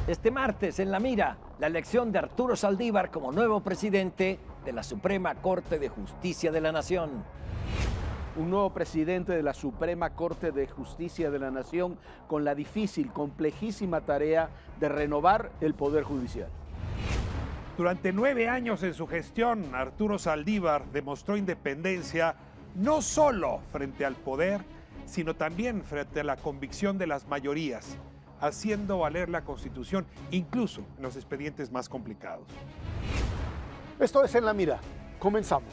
Este martes, en La Mira, la elección de Arturo Saldívar como nuevo presidente de la Suprema Corte de Justicia de la Nación. Un nuevo presidente de la Suprema Corte de Justicia de la Nación con la difícil, complejísima tarea de renovar el Poder Judicial. Durante 9 años en su gestión, Arturo Saldívar demostró independencia no solo frente al poder, sino también frente a la convicción de las mayorías, haciendo valer la Constitución, incluso en los expedientes más complicados. Esto es En la Mira. Comenzamos.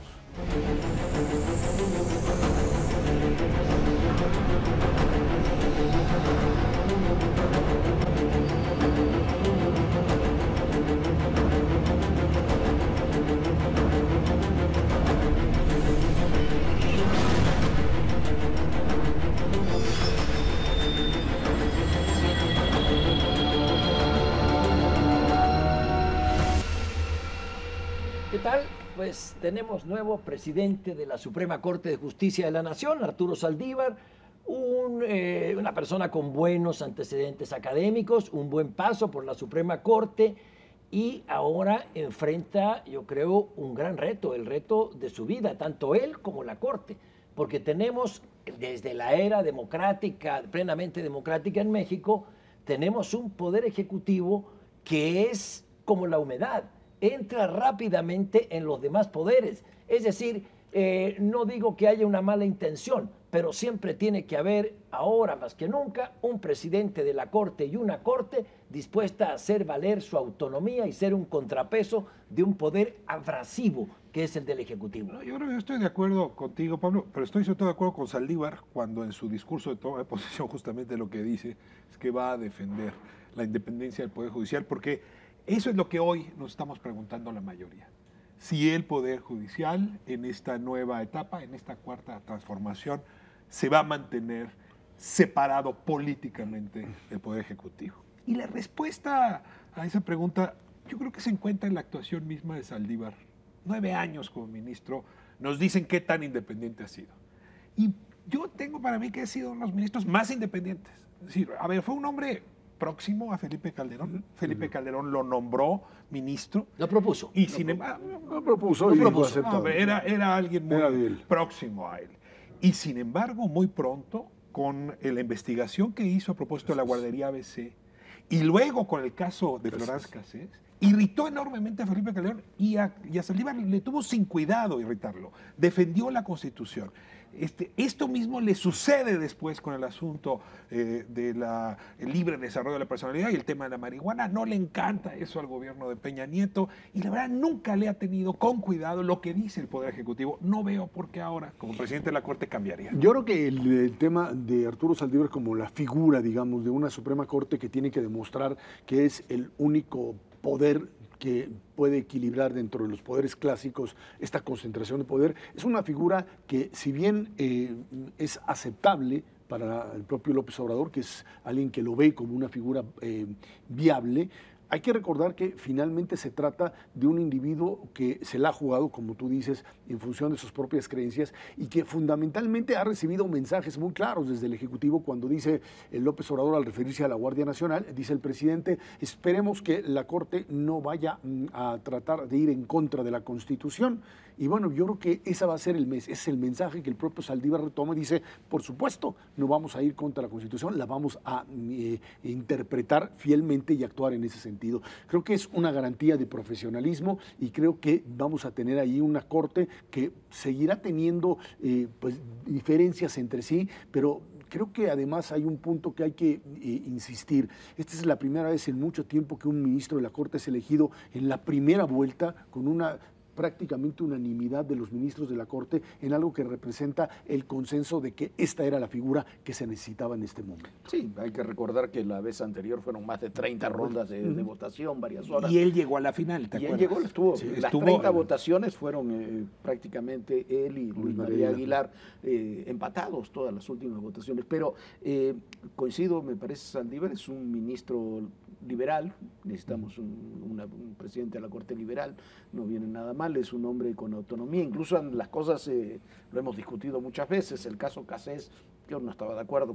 ¿Qué tal? Pues tenemos nuevo presidente de la Suprema Corte de Justicia de la Nación, Arturo Saldívar, una persona con buenos antecedentes académicos, un buen paso por la Suprema Corte y ahora enfrenta, yo creo, un gran reto, el reto de su vida, tanto él como la Corte, porque tenemos desde la era democrática, plenamente democrática en México, tenemos un poder ejecutivo que es como la humedad, entra rápidamente en los demás poderes. Es decir, no digo que haya una mala intención, pero siempre tiene que haber, ahora más que nunca, un presidente de la Corte y una Corte dispuesta a hacer valer su autonomía y ser un contrapeso de un poder abrasivo que es el del Ejecutivo. No, yo creo que estoy de acuerdo contigo, Pablo, pero estoy sobre todo de acuerdo con Saldívar cuando en su discurso de toma de posición justamente lo que dice es que va a defender la independencia del Poder Judicial, porque eso es lo que hoy nos estamos preguntando la mayoría. Si el Poder Judicial en esta nueva etapa, en esta cuarta transformación, se va a mantener separado políticamente del Poder Ejecutivo. Y la respuesta a esa pregunta yo creo que se encuentra en la actuación misma de Saldívar. 9 años como ministro nos dicen qué tan independiente ha sido. Y yo tengo para mí que ha sido uno de los ministros más independientes. Es decir, a ver, fue un hombre próximo a Felipe Calderón. Felipe Calderón lo nombró ministro. Lo propuso. Y sin embargo, era alguien muy próximo a él. Y sin embargo, muy pronto, con la investigación que hizo a propósito de la guardería ABC, y luego con el caso de Florence Cassés, irritó enormemente a Felipe Calderón y a Saldívar le tuvo sin cuidado irritarlo. Defendió la Constitución. Esto mismo le sucede después con el asunto del libre desarrollo de la personalidad y el tema de la marihuana. No le encanta eso al gobierno de Peña Nieto y la verdad nunca le ha tenido con cuidado lo que dice el Poder Ejecutivo. No veo por qué ahora, como presidente de la Corte, cambiaría. Yo creo que el tema de Arturo Saldívar como la figura, digamos, de una Suprema Corte que tiene que demostrar que es el único poder que puede equilibrar dentro de los poderes clásicos esta concentración de poder, es una figura que si bien es aceptable para el propio López Obrador, que es alguien que lo ve como una figura viable, hay que recordar que finalmente se trata de un individuo que se la ha jugado, como tú dices, en función de sus propias creencias y que fundamentalmente ha recibido mensajes muy claros desde el Ejecutivo cuando dice el López Obrador al referirse a la Guardia Nacional, dice el presidente, esperemos que la Corte no vaya a tratar de ir en contra de la Constitución. Y bueno, yo creo que ese va a ser es el mensaje que el propio Saldívar retoma y dice, por supuesto, no vamos a ir contra la Constitución, la vamos a interpretar fielmente y actuar en ese sentido. Creo que es una garantía de profesionalismo y creo que vamos a tener ahí una Corte que seguirá teniendo pues, diferencias entre sí, pero creo que además hay un punto que hay que insistir. Esta es la primera vez en mucho tiempo que un ministro de la Corte es elegido en la primera vuelta con una prácticamente unanimidad de los ministros de la Corte en algo que representa el consenso de que esta era la figura que se necesitaba en este momento. Sí, hay que recordar que la vez anterior fueron más de 30 rondas de votación, varias horas. Y él llegó a la final, ¿te acuerdas? Y él llegó, las 30 votaciones fueron prácticamente él y Luis María Aguilar empatados todas las últimas votaciones. Pero coincido, me parece, Saldívar es un ministro liberal, necesitamos un presidente de la Corte liberal, no viene nada mal. formal, es un hombre con autonomía. Incluso las cosas lo hemos discutido muchas veces. El caso Cassés, yo no estaba de acuerdo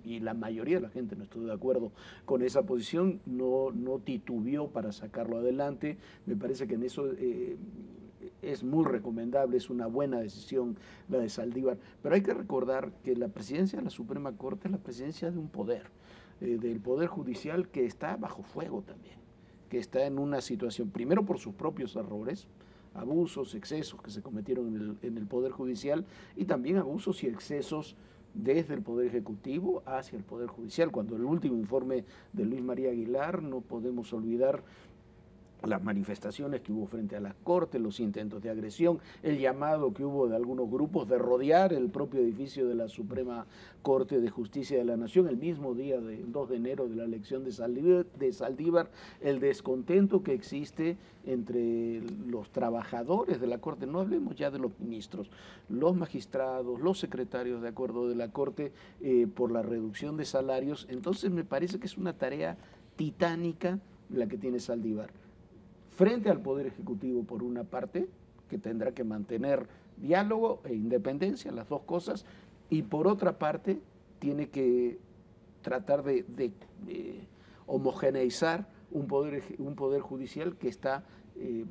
y la mayoría de la gente no estuvo de acuerdo con esa posición, no titubeó para sacarlo adelante. Me parece que en eso es muy recomendable, es una buena decisión la de Saldívar. Pero hay que recordar que la presidencia de la Suprema Corte es la presidencia de un poder, del Poder Judicial, que está bajo fuego también, que está en una situación, primero por sus propios errores, abusos, excesos que se cometieron en el Poder Judicial, y también abusos y excesos desde el Poder Ejecutivo hacia el Poder Judicial. Cuando el último informe de Luis María Aguilar, no podemos olvidar las manifestaciones que hubo frente a la Corte, los intentos de agresión, el llamado que hubo de algunos grupos de rodear el propio edificio de la Suprema Corte de Justicia de la Nación, el mismo día del 2 de enero de la elección de Saldívar, el descontento que existe entre los trabajadores de la Corte, no hablemos ya de los ministros, los magistrados, los secretarios de acuerdo de la Corte por la reducción de salarios. Entonces me parece que es una tarea titánica la que tiene Saldívar, frente al Poder Ejecutivo por una parte, que tendrá que mantener diálogo e independencia, las dos cosas, y por otra parte tiene que tratar de homogeneizar un poder judicial que está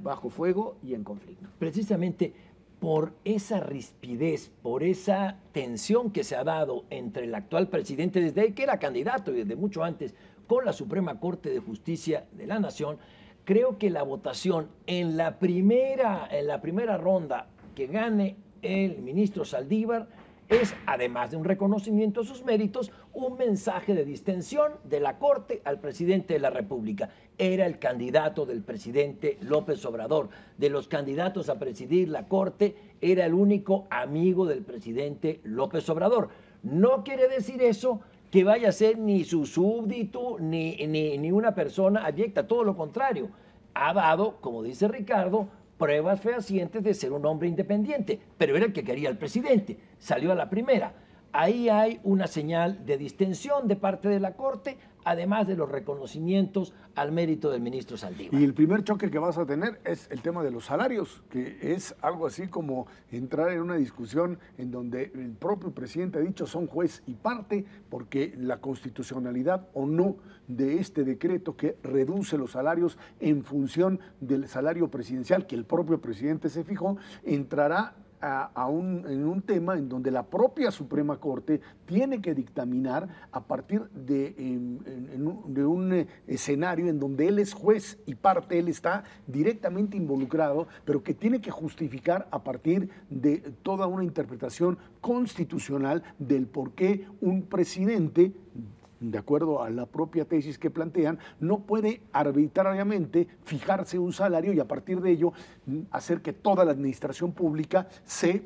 bajo fuego y en conflicto. Precisamente por esa rispidez, por esa tensión que se ha dado entre el actual presidente, desde que era candidato y desde mucho antes, con la Suprema Corte de Justicia de la Nación, creo que la votación en la primera ronda que gane el ministro Saldívar es, además de un reconocimiento a sus méritos, un mensaje de distensión de la Corte al presidente de la República. Era el candidato del presidente López Obrador. De los candidatos a presidir la Corte, era el único amigo del presidente López Obrador. No quiere decir eso que vaya a ser ni su súbdito ni una persona abyecta, todo lo contrario. Ha dado, como dice Ricardo, pruebas fehacientes de ser un hombre independiente, pero era el que quería el presidente, salió a la primera. Ahí hay una señal de distensión de parte de la Corte, además de los reconocimientos al mérito del ministro Saldívar. Y el primer choque que vas a tener es el tema de los salarios, que es algo así como entrar en una discusión en donde el propio presidente ha dicho son juez y parte, porque la constitucionalidad o no de este decreto que reduce los salarios en función del salario presidencial que el propio presidente se fijó, entrará en un tema en donde la propia Suprema Corte tiene que dictaminar a partir de un escenario en donde él es juez y parte, él está directamente involucrado, pero que tiene que justificar a partir de toda una interpretación constitucional del por qué un presidente, de acuerdo a la propia tesis que plantean, no puede arbitrariamente fijarse un salario y a partir de ello hacer que toda la administración pública se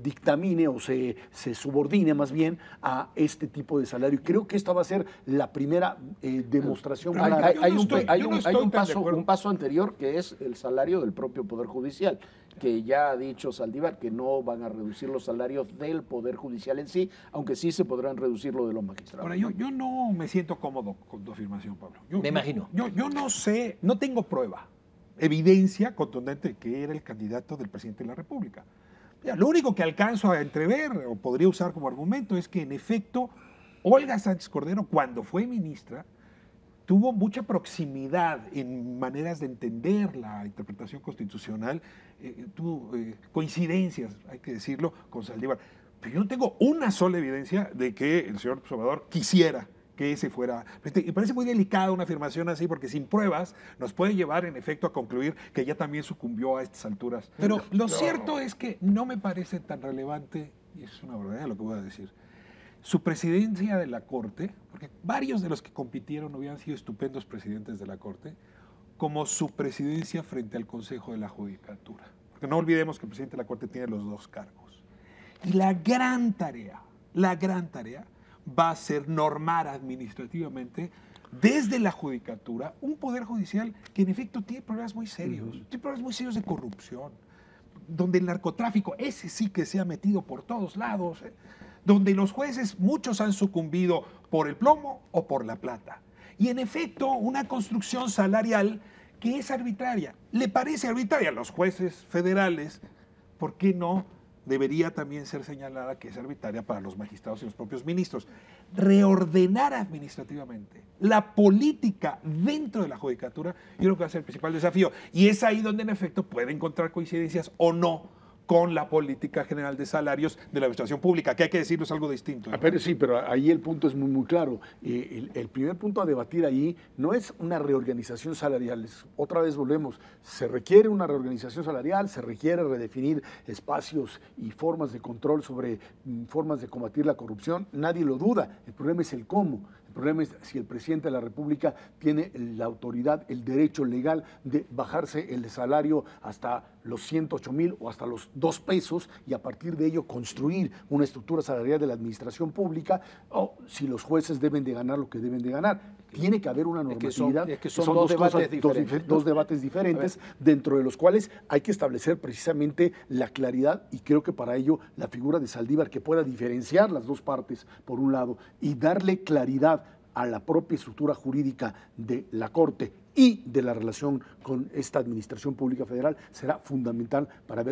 dictamine o se subordine más bien a este tipo de salario. Y creo que esta va a ser la primera demostración. Hay un paso anterior que es el salario del propio Poder Judicial, que ya ha dicho Saldívar que no van a reducir los salarios del Poder Judicial en sí, aunque sí se podrán reducir lo de los magistrados. Ahora, yo no me siento cómodo con tu afirmación, Pablo. Me imagino. Yo no sé, no tengo prueba, evidencia contundente que era el candidato del presidente de la República. Ya, lo único que alcanzo a entrever o podría usar como argumento es que, en efecto, Olga Sánchez Cordero, cuando fue ministra, tuvo mucha proximidad en maneras de entender la interpretación constitucional, tuvo coincidencias, hay que decirlo, con Saldívar. Pero yo no tengo una sola evidencia de que el señor Obrador quisiera que ese fuera. Me parece muy delicada una afirmación así, porque sin pruebas nos puede llevar en efecto a concluir que ya también sucumbió a estas alturas. Pero lo cierto es que no me parece tan relevante, y es una verdad lo que voy a decir, su presidencia de la Corte, porque varios de los que compitieron habían sido estupendos presidentes de la Corte, como su presidencia frente al Consejo de la Judicatura. Porque no olvidemos que el presidente de la Corte tiene los dos cargos. Y la gran tarea va a ser normar administrativamente desde la Judicatura un Poder Judicial que en efecto tiene problemas muy serios, tiene problemas muy serios de corrupción, donde el narcotráfico, ese sí que se ha metido por todos lados, donde los jueces, muchos han sucumbido por el plomo o por la plata. Y en efecto, una construcción salarial que es arbitraria. ¿Le parece arbitraria a los jueces federales? ¿Por qué no debería también ser señalada que es arbitraria para los magistrados y los propios ministros? Reordenar administrativamente la política dentro de la judicatura, yo creo que va a ser el principal desafío. Y es ahí donde en efecto puede encontrar coincidencias o no con la política general de salarios de la administración pública, que hay que decirlo, es algo distinto, ¿no? Pero sí, pero ahí el punto es muy, muy claro. El primer punto a debatir ahí no es una reorganización salarial. Otra vez volvemos, se requiere una reorganización salarial, se requiere redefinir espacios y formas de control sobre formas de combatir la corrupción. Nadie lo duda. El problema es el cómo. El problema es si el presidente de la República tiene la autoridad, el derecho legal de bajarse el salario hasta los 108,000 o hasta los 2 pesos y a partir de ello construir una estructura salarial de la administración pública, o si los jueces deben de ganar lo que deben de ganar. Tiene que haber una normatividad. Es que son dos debates diferentes dentro de los cuales hay que establecer precisamente la claridad, y creo que para ello la figura de Saldívar, que pueda diferenciar las dos partes por un lado y darle claridad a la propia estructura jurídica de la Corte y de la relación con esta administración pública federal, será fundamental para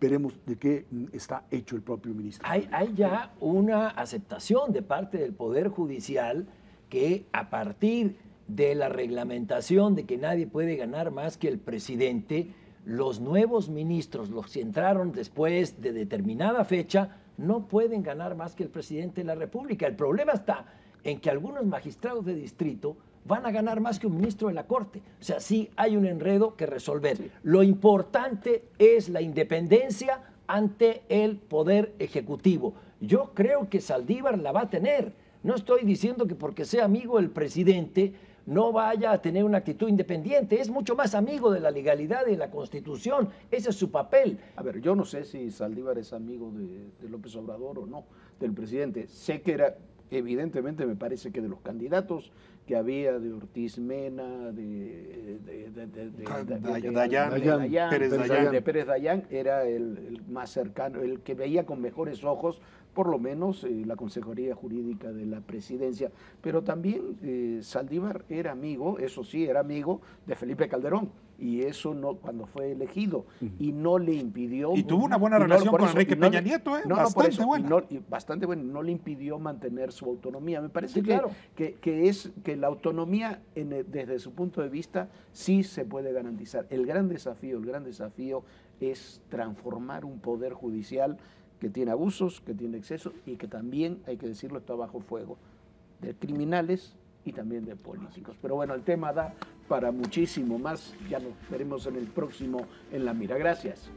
veremos de qué está hecho el propio ministro. Hay ya una aceptación de parte del Poder Judicial que a partir de la reglamentación de que nadie puede ganar más que el presidente, los nuevos ministros, los que entraron después de determinada fecha, no pueden ganar más que el presidente de la República. El problema está en que algunos magistrados de distrito van a ganar más que un ministro de la Corte. O sea, sí hay un enredo que resolver. Sí. Lo importante es la independencia ante el Poder Ejecutivo. Yo creo que Saldívar la va a tener. No estoy diciendo que porque sea amigo del presidente no vaya a tener una actitud independiente. Es mucho más amigo de la legalidad y de la Constitución. Ese es su papel. A ver, yo no sé si Saldívar es amigo de López Obrador o no, del presidente. Sé que era... Evidentemente me parece que de los candidatos que había, de Ortiz Mena, de Pérez Dayán, era el más cercano, el que veía con mejores ojos, por lo menos la Consejería Jurídica de la Presidencia. Pero también Saldívar era amigo, eso sí, era amigo de Felipe Calderón. Y eso no, cuando fue elegido, y no le impidió... Y tuvo una buena relación con Enrique Peña Nieto, bastante buena. Bastante buena, no le impidió mantener su autonomía. Me parece que la autonomía, desde su punto de vista, sí se puede garantizar. El gran desafío es transformar un poder judicial que tiene abusos, que tiene excesos, y que también, hay que decirlo, está bajo fuego de criminales y también de políticos. Pero bueno, el tema da para muchísimo más. Ya nos veremos en el próximo En la Mira. Gracias.